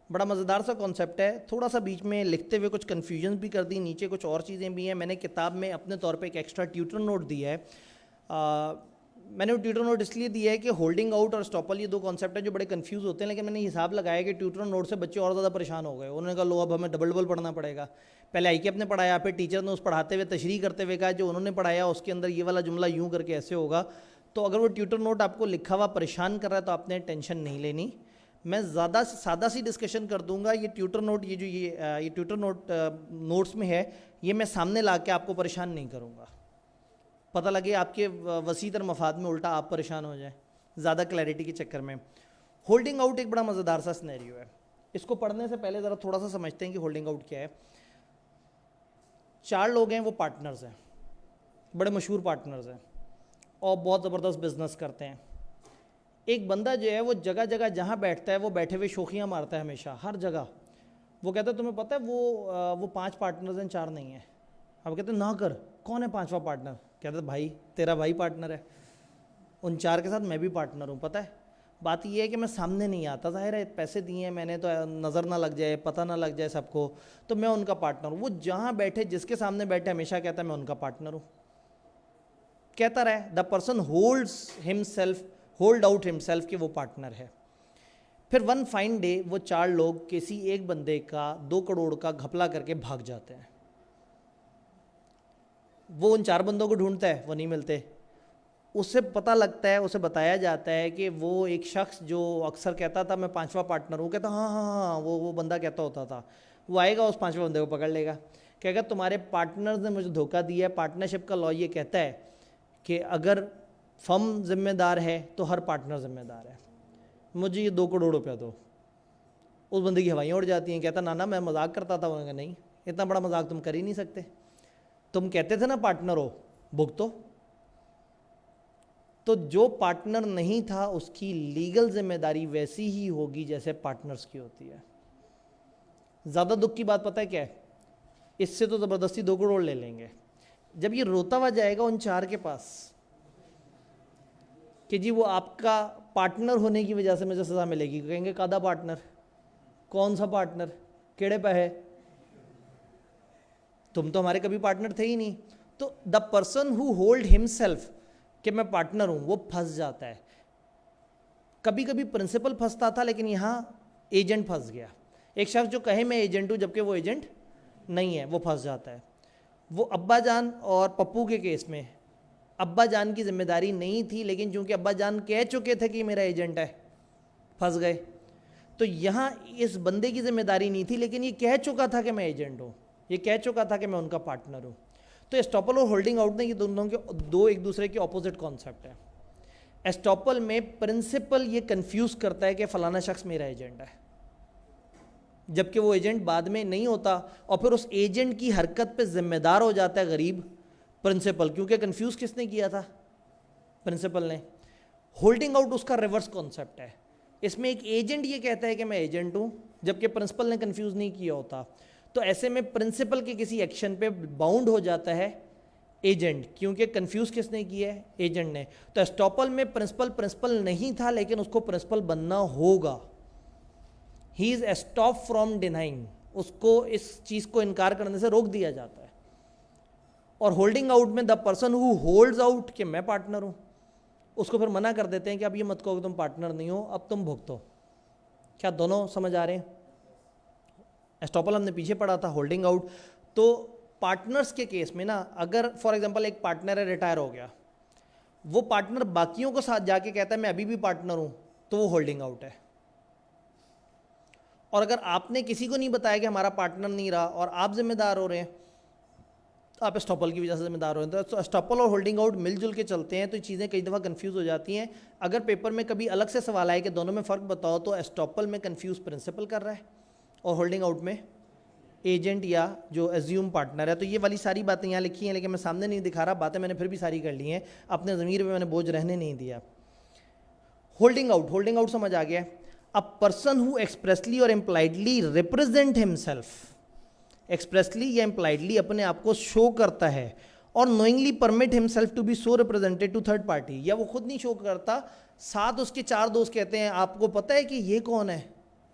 बड़ा मज़ेदार सा कॉन्सेप्ट है, थोड़ा सा बीच में लिखते हुए कुछ कन्फ्यूजन भी कर दी, नीचे कुछ और चीज़ें भी हैं। मैंने किताब में अपने तौर पे एक एक्स्ट्रा ट्यूटर नोट दिया है। मैंने वो ट्यूटर नोट इसलिए दिया है कि होल्डिंग आउट और स्टॉपल ये दो कॉन्सेप्ट है जो बड़े कंफ्यूज होते हैं, लेकिन मैंने हिसाब लगाया कि ट्यूटर नोट से बच्चे और ज़्यादा परेशान हो गए। उन्होंने कहा लो अब हमें डबल डबल पढ़ना पड़ेगा। पहले आईकेएफ ने पढ़ाया, फिर टीचर ने उस पढ़ाते हुए तशरीह करते हुए कहा जो उन्होंने पढ़ाया उसके अंदर ये वाला जुमला यूँ करके ऐसे होगा। तो अगर वो ट्यूटर नोट आपको लिखा हुआ परेशान कर रहा है तो आपने टेंशन नहीं लेनी। मैं ज़्यादा सादा सी डिस्कशन कर दूंगा। ये ट्यूटर नोट ये जो ये ट्यूटर नोट नोट्स में है ये मैं सामने ला के आपको परेशान नहीं करूँगा। पता लगे आपके वसीतर मफाद में उल्टा आप परेशान हो जाए ज़्यादा क्लैरिटी के चक्कर में। होल्डिंग आउट एक बड़ा मज़ेदार सा सिनेरियो है। इसको पढ़ने से पहले ज़रा थोड़ा सा समझते हैं कि होल्डिंग आउट क्या है। 4 लोग हैं, वो पार्टनर्स हैं, बड़े मशहूर पार्टनर्स हैं और बहुत ज़बरदस्त बिजनेस करते हैं। एक बंदा जो है वो जगह जगह जहाँ बैठता है वो बैठे हुए शोखियाँ मारता है हमेशा, हर जगह। वो कहता है तुम्हें पता है वो 5 पार्टनर्स हैं, 4 नहीं हैं। अब कहते हैं ना कर, कौन है 5वां पार्टनर? कहते हैं भाई, तेरा भाई पार्टनर है, उन 4 के साथ मैं भी पार्टनर हूँ। पता है बात ये है कि मैं सामने नहीं आता, ज़ाहिर है पैसे दिए हैं मैंने तो नज़र ना लग जाए, पता ना लग जाए सबको, तो मैं उनका पार्टनर हूँ। वो जहाँ बैठे जिसके सामने बैठे हमेशा कहता है मैं उनका पार्टनर हूँ। कहता रहे the person hold out himself कि वो पार्टनर है। फिर वन फाइन डे वो 4 लोग किसी एक बंदे का 2 करोड़ का घपला करके भाग जाते हैं। वो उन 4 बंदों को ढूंढता है, वो नहीं मिलते। उससे पता लगता है, उसे बताया जाता है कि वो एक शख्स जो अक्सर कहता था मैं 5वां पार्टनर हूँ, कहता हाँ हाँ हाँ वो बंदा कहता होता था। वो आएगा उस 5वें बंदे को पकड़ लेगा, कहेगा तुम्हारे पार्टनर्स ने मुझे धोखा दिया है। पार्टनरशिप का लॉ ये कहता है कि अगर फर्म जिम्मेदार है तो हर पार्टनर जिम्मेदार है, मुझे ये 2 करोड़ रुपया दो। उस बंदे की हवाइयाँ उड़ जाती हैं, कहता ना मैं मजाक करता था। उन्होंने कहा नहीं, इतना बड़ा मजाक तुम कर ही नहीं सकते, तुम कहते थे ना पार्टनर हो, भुगतो। तो जो पार्टनर नहीं था उसकी लीगल जिम्मेदारी वैसी ही होगी जैसे पार्टनर्स की होती है। ज़्यादा दुख की बात पता है क्या है? इससे तो ज़बरदस्ती 2 करोड़ ले लेंगे। जब ये रोता हुआ जाएगा उन 4 के पास कि जी वो आपका पार्टनर होने की वजह से मुझे सज़ा मिलेगी, कहेंगे कादा पार्टनर, कौन सा पार्टनर, केड़े पैसे, तुम तो हमारे कभी पार्टनर थे ही नहीं। तो the person who hold himself कि मैं पार्टनर हूं वो फंस जाता है। कभी कभी प्रिंसिपल फंसता था, लेकिन यहां एजेंट फंस गया। एक शख्स जो कहे मैं एजेंट हूं जबकि वो एजेंट नहीं है, वो फंस जाता है। वो अब्बा जान और पप्पू के केस में अब्बा जान की जिम्मेदारी नहीं थी, लेकिन चूंकि अब्बा जान कह चुके थे कि मेरा एजेंट है, फंस गए। तो यहाँ इस बंदे की जिम्मेदारी नहीं थी, लेकिन ये कह चुका था कि मैं एजेंट हूँ, ये कह चुका था कि मैं उनका पार्टनर हूँ। तो एस्टॉपल और होल्डिंग आउट ने ये दोनों के दो एक दूसरे के ऑपोजिट कॉन्सेप्ट है। एस्टॉपल में प्रिंसिपल ये कंफ्यूज करता है कि फलाना शख्स मेरा एजेंट है, जबकि वो एजेंट बाद में नहीं होता, और फिर उस एजेंट की हरकत पे जिम्मेदार हो जाता है गरीब प्रिंसिपल, क्योंकि कंफ्यूज किसने किया था? प्रिंसिपल ने। होल्डिंग आउट उसका रिवर्स कॉन्सेप्ट है। इसमें एक एजेंट ये कहता है कि मैं एजेंट हूं, जबकि प्रिंसिपल ने कंफ्यूज नहीं किया होता। तो ऐसे में प्रिंसिपल के किसी एक्शन पे बाउंड हो जाता है एजेंट, क्योंकि कंफ्यूज किसने किया है? एजेंट ने। तो एस्टॉपल में प्रिंसिपल नहीं था, लेकिन उसको प्रिंसिपल बनना होगा। ही इज एस्टॉप फ्रॉम डिनाइंग, उसको इस चीज को इनकार करने से रोक दिया जाता है। और होल्डिंग आउट में the person who holds out कि मैं पार्टनर हूं, उसको फिर मना कर देते हैं कि अब ये मत कहो कि तुम पार्टनर नहीं हो, अब तुम भुगतो। क्या दोनों समझ आ रहे हैं? एस्टॉपल हमने पीछे पढ़ा था, होल्डिंग आउट। तो पार्टनर्स के केस में ना, अगर फॉर एग्जांपल एक पार्टनर है, रिटायर हो गया, वो पार्टनर बाकियों को साथ जाके कहता है मैं अभी भी पार्टनर हूं, तो वो होल्डिंग आउट है। और अगर आपने किसी को नहीं बताया कि हमारा पार्टनर नहीं रहा और आप जिम्मेदार हो रहे हैं, आप एस्टॉपल की वजह से जिम्मेदार हो रहे हैं, तो एस्टॉपल और होल्डिंग आउट मिलजुल के चलते हैं। तो ये चीज़ें कई दफ़ा कंफ्यूज हो जाती हैं। अगर पेपर में कभी अलग से सवाल आए कि दोनों में फ़र्क बताओ, तो एस्टॉपल में कंफ्यूज प्रिंसिपल कर रहा है और होल्डिंग आउट में एजेंट या जो एज्यूम पार्टनर है। तो ये वाली सारी बातें यहाँ लिखी हैं, लेकिन मैं सामने नहीं दिखा रहा, बातें मैंने फिर भी सारी कर ली हैं, अपने ज़मीर पे मैंने बोझ रहने नहीं दिया। होल्डिंग आउट समझ आ गया। अ पर्सन हु एक्सप्रेसली और इम्प्लाइडली रिप्रेजेंट हिमसेल्फ, एक्सप्रेसली या इम्प्लाइडली अपने आप को शो करता है, और knowingly permit himself to be so represented to third party, या वो खुद नहीं शो करता, साथ उसके 4 दोस्त कहते हैं आपको पता है कि ये कौन है,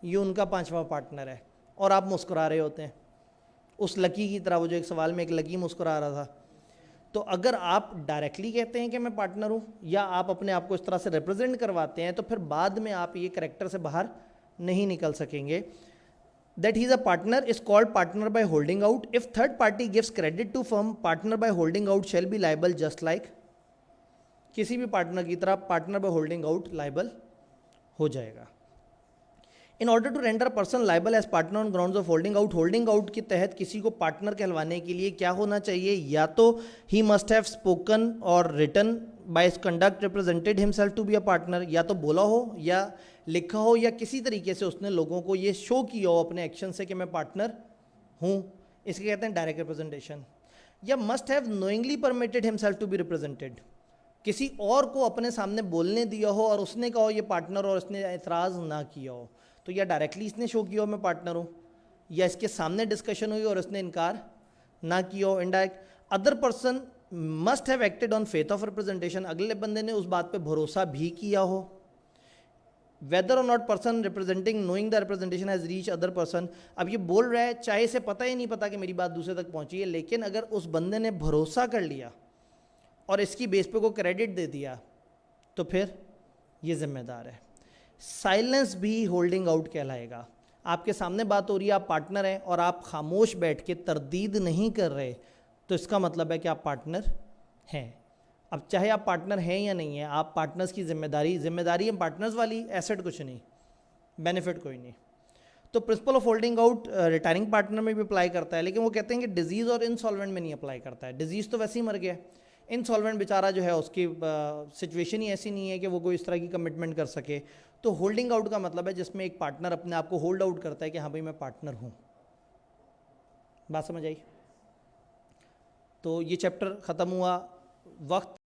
ये उनका 5वां पार्टनर है, और आप मुस्कुरा रहे होते हैं उस लकी की तरह। वो जो एक सवाल में एक लकी मुस्कुरा रहा था, तो अगर आप डायरेक्टली कहते हैं कि मैं पार्टनर हूँ या आप अपने आप को इस तरह से रिप्रेजेंट करवाते हैं तो फिर बाद में आप ये करेक्टर से बाहर नहीं निकल सकेंगे. That he is a partner is called partner by holding out. If third party gives credit to firm, partner by holding out shall be liable just like. किसी भी पार्टनर की तरह partner by holding out liable हो जाएगा. In order to render person liable as partner on grounds of holding out के तहत किसी को पार्टनर कहलवाने के लिए क्या होना चाहिए, या तो ही मस्ट हैव स्पोकन और written by his conduct represented himself to be a partner, या तो बोला हो या लिखा हो या किसी तरीके से उसने लोगों को ये शो किया हो अपने एक्शन से कि मैं पार्टनर हूँ, इसके कहते हैं डायरेक्ट रिप्रेजेंटेशन. या must have knowingly permitted himself to be represented, किसी और को अपने सामने बोलने दिया हो और उसने कहा हो ये पार्टनर और उसने एतराज़ ना किया हो, तो या डायरेक्टली इसने शो किया हो मैं पार्टनर हूँ, या इसके सामने डिस्कशन हुई और इसने इनकार ना किया हो indirect. Other person must have acted on faith of representation, अगले बंदे ने उस बात पे भरोसा भी किया हो. वेदर और not person representing knowing the representation has reach other person, अब ये बोल रहा है चाहे इसे पता ही नहीं पता कि मेरी बात दूसरे तक पहुंची है, लेकिन अगर उस बंदे ने भरोसा कर लिया और इसकी बेस पे को क्रेडिट दे दिया तो फिर ये जिम्मेदार है. साइलेंस भी होल्डिंग आउट कहलाएगा. आपके सामने बात हो रही है, आप पार्टनर हैं और आप खामोश बैठ के तरदीद नहीं कर रहे, तो इसका मतलब है कि आप पार्टनर हैं. अब चाहे आप पार्टनर हैं या नहीं हैं, आप पार्टनर्स की जिम्मेदारी है पार्टनर्स वाली, एसेट कुछ नहीं, बेनिफिट कोई नहीं. तो principle of holding out retiring partner में भी अप्लाई करता है, लेकिन वो कहते हैं कि डिजीज़ और इंसॉल्वेंट में नहीं अप्लाई करता है. डिजीज़ तो वैसे ही मर गया, इंसॉल्वेंट बेचारा जो है उसकी सिचुएशन ही ऐसी नहीं है कि वो कोई इस तरह की कमिटमेंट कर सके. तो होल्डिंग आउट का मतलब है जिसमें एक पार्टनर अपने आप को होल्ड आउट करता है कि हाँ भाई मैं पार्टनर हूँ. बात समझ आई? तो ये चैप्टर ख़त्म हुआ. वक्त